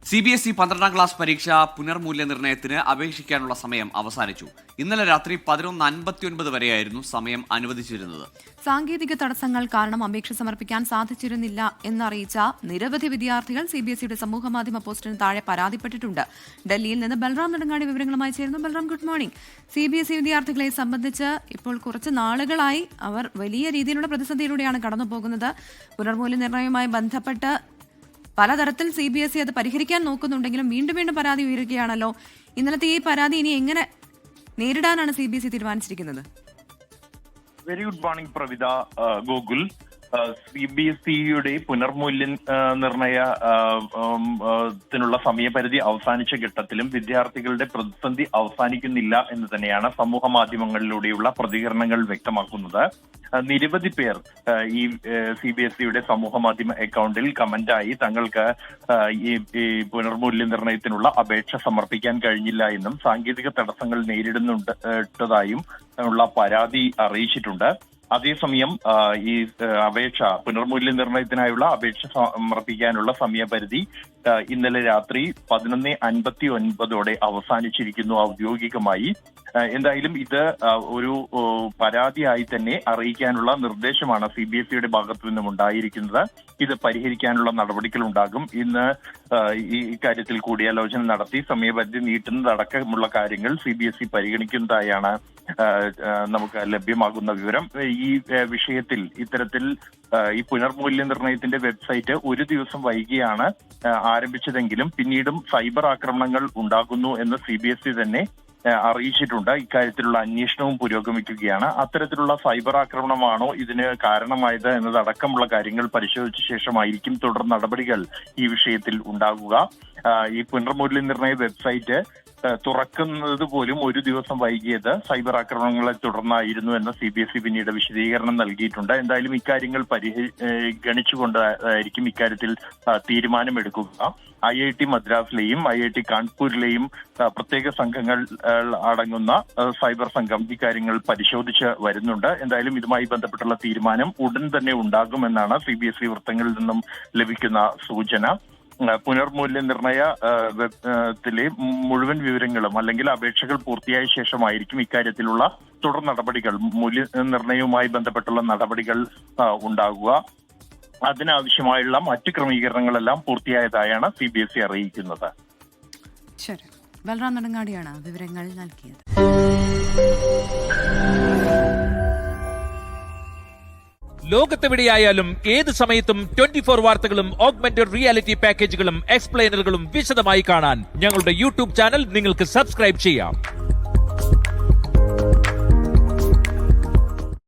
CBSE 12ാം class പരീക്ഷ പുനർമൂല്യനിർണ്ണയത്തിന് അപേക്ഷിക്കാനുള്ള സമയം അവസാനിച്ചു. ഇന്നലെ രാത്രി 11:59 വരെയായിരുന്നു സമയം അനുവദിച്ചിരുന്നത്. സാങ്കേതിക തടസ്സങ്ങൾ കാരണം അപേക്ഷ സമർപ്പിക്കാൻ സാധിച്ചിരുന്നില്ല എന്നറിയിച്ച നിരവധി വിദ്യാർത്ഥികൾ CBSEയുടെ സമൂഹമാധ്യമ പോസ്റ്റിന് താഴെ പരാതിപ്പെട്ടിട്ടുണ്ട്. ഡൽഹിയിൽ നിന്ന് ബൽറാം നെടുങ്ങാടി വിവരങ്ങളുമായി ചേരുന്നു. Balram, good morning. CBSE വിദ്യാർത്ഥികളെ സംബന്ധിച്ച് ഇപ്പോൾ കുറച്ച് നാളുകളായി അവർ വലിയ രീതിയിലുള്ള പ്രതിസന്ധിയിലൂടെയാണ് കടന്നുപോകുന്നത്. പുനർമൂല്യനിർണ്ണയവുമായി ബന്ധപ്പെട്ട് പലതരത്തിൽ CBSE അത് പരിഹരിക്കാൻ നോക്കുന്നുണ്ടെങ്കിലും വീണ്ടും പരാതി ഉയരുകയാണല്ലോ. ഇന്നലത്തെ ഈ പരാതി ഇനി എങ്ങനെ നേരിടാനാണ് CBSE തീരുമാനിച്ചിരിക്കുന്നത്? Very good morning Pravitha, Gokul. CBSEയുടെ പുനർമൂല്യനിർണ്ണയത്തിനുള്ള സമയപരിധി അവസാനിച്ച ഘട്ടത്തിലും വിദ്യാർത്ഥികളുടെ പ്രതിസന്ധി അവസാനിക്കുന്നില്ല എന്ന് തന്നെയാണ് സമൂഹ മാധ്യമങ്ങളിലൂടെയുള്ള പ്രതികരണങ്ങൾ വ്യക്തമാക്കുന്നത്. നിരവധി പേർ ഈ CBSEയുടെ സമൂഹ മാധ്യമ അക്കൗണ്ടിൽ കമന്റായി തങ്ങൾക്ക് ഈ പുനർമൂല്യനിർണ്ണയത്തിനുള്ള അപേക്ഷ സമർപ്പിക്കാൻ കഴിഞ്ഞില്ല എന്നും സാങ്കേതിക തടസ്സങ്ങൾ നേരിടുന്നുണ്ടതായും ഉള്ള പരാതി അറിയിച്ചിട്ടുണ്ട്. അതേസമയം ഈ പുനർമൂല്യനിർണ്ണയത്തിനായുള്ള അപേക്ഷ സമർപ്പിക്കാനുള്ള സമയപരിധി ഇന്നലെ രാത്രി 11:59 അവസാനിച്ചിരിക്കുന്നു ഔദ്യോഗികമായി. എന്തായാലും ഇത് ഒരു പരാതിയായി തന്നെ അറിയിക്കാനുള്ള നിർദ്ദേശമാണ് CBSEയുടെ ഭാഗത്തു നിന്നും ഉണ്ടായിരിക്കുന്നത്. ഇത് പരിഹരിക്കാനുള്ള നടപടികൾ ഉണ്ടാകും. ഇന്ന് ഈ കാര്യത്തിൽ കൂടിയാലോചന നടത്തി സമയപരിധി നീട്ടുന്നതടക്കമുള്ള കാര്യങ്ങൾ CBSE പരിഗണിക്കുന്നതായാണ് നമുക്ക് ലഭ്യമാകുന്ന വിവരം. ഈ വിഷയത്തിൽ ഇത്തരത്തിൽ ഈ പുനർമൂല്യനിർണ്ണയത്തിന്റെ വെബ്സൈറ്റ് ഒരു ദിവസം വൈകിയാണ് ആരംഭിച്ചതെങ്കിലും പിന്നീടും സൈബർ ആക്രമണങ്ങൾ ഉണ്ടാകുന്നു എന്ന് CBSE തന്നെ അറിയിച്ചിട്ടുണ്ട്. ഇക്കാര്യത്തിലുള്ള അന്വേഷണവും പുരോഗമിക്കുകയാണ്. അത്തരത്തിലുള്ള സൈബർ ആക്രമണമാണോ ഇതിന് കാരണമായത് എന്നതടക്കമുള്ള കാര്യങ്ങൾ പരിശോധിച്ച ശേഷമായിരിക്കും തുടർ നടപടികൾ ഈ വിഷയത്തിൽ ഉണ്ടാകുക. ഈ പുനർമൂല്യനിർണ്ണയ വെബ്സൈറ്റ് തുറക്കുന്നത് പോലും ഒരു ദിവസം വൈകിയത് സൈബർ ആക്രമണങ്ങളെ തുടർന്നായിരുന്നു എന്ന് CBSE പിന്നീട് വിശദീകരണം നൽകിയിട്ടുണ്ട്. എന്തായാലും ഇക്കാര്യങ്ങൾ പരിഗണിച്ചുകൊണ്ടായിരിക്കും ഇക്കാര്യത്തിൽ തീരുമാനമെടുക്കുക. IIT മദ്രാസിലെയും IIT കാൺപൂരിലെയും പ്രത്യേക സംഘങ്ങൾ അടങ്ങുന്ന സൈബർ സംഘം ഇക്കാര്യങ്ങൾ പരിശോധിച്ച് വരുന്നുണ്ട്. എന്തായാലും ഇതുമായി ബന്ധപ്പെട്ടുള്ള തീരുമാനം ഉടൻ തന്നെ ഉണ്ടാകുമെന്നാണ് CBSE വൃത്തങ്ങളിൽ നിന്നും ലഭിക്കുന്ന സൂചന. പുനർമൂല്യനിർണ്ണയത്തിലെ മുഴുവൻ വിവരങ്ങളും അല്ലെങ്കിൽ അപേക്ഷകൾ പൂർത്തിയായ ശേഷമായിരിക്കും ഇക്കാര്യത്തിലുള്ള തുടർ നടപടികൾ, മൂല്യനിർണ്ണയവുമായി ബന്ധപ്പെട്ടുള്ള നടപടികൾ ഉണ്ടാകുക. അതിനാവശ്യമായുള്ള മറ്റ് ക്രമീകരണങ്ങളെല്ലാം പൂർത്തിയായതായാണ് CBSE അറിയിക്കുന്നത്. ശരി, ബൽറാം നെടുങ്ങാടിയാണ് വിവരങ്ങൾ നൽകിയത്. ലോകത്തെവിടെയായാലും ഏത് സമയത്തും 24 വാർത്തകളും ഓഗ്മെന്റഡ് റിയാലിറ്റി പാക്കേജുകളും എക്സ്പ്ലെയിനറുകളും വിശദമായി കാണാൻ ഞങ്ങളുടെ YouTube ചാനൽ നിങ്ങൾക്ക് സബ്സ്ക്രൈബ് ചെയ്യാം.